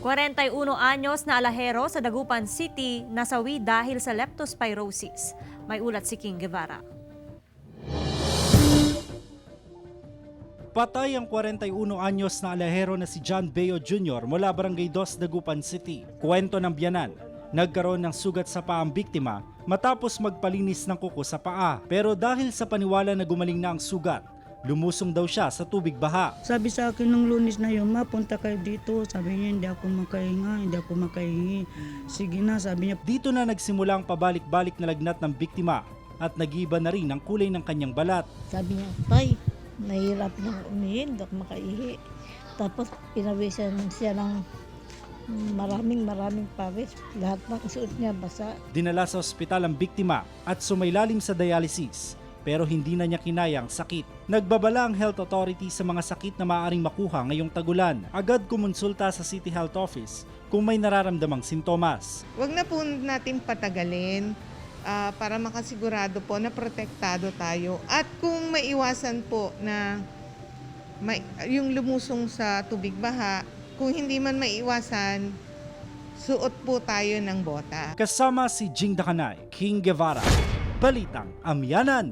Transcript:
41 anyos na alahero sa Dagupan City nasawi dahil sa leptospirosis. May ulat si King Guevara. Patay ang 41 anyos na alahero na si John Beo Jr. mula Barangay 2, Dagupan City. Kwento ng biyanan, nagkaroon ng sugat sa paa ang biktima matapos magpalinis ng kuko sa paa. Pero dahil sa paniwala na gumaling na ang sugat, lumusong daw siya sa tubig baha. Sabi sa akin nung Lunes na yun, punta kayo dito. Sabi niya, hindi ako makahinga, hindi ako makahingi. Sige na, sabi niya. Dito na nagsimula ang pabalik-balik na lagnat ng biktima at nag-iiba na rin ang kulay ng kanyang balat. Sabi niya, tay, nahihirap na umihin, hindi ako makaihi. Tapos pinawisan siya ng maraming pawis. Lahat ng suot niya basa. Dinala sa ospital ang biktima at sumailalim sa dialysis. Pero hindi na niya kinayang sakit. Nagbabala ang health authority sa mga sakit na maaaring makuha ngayong tagulan. Agad kumonsulta sa City Health Office kung may nararamdamang sintomas. Huwag na po natin patagalin para makasigurado po na protektado tayo. At kung maiwasan po na yung lumusong sa tubig baha, kung hindi man maiwasan, suot po tayo ng bota. Kasama si Jing Dakanay, King Guevara, Balitang Amyanan.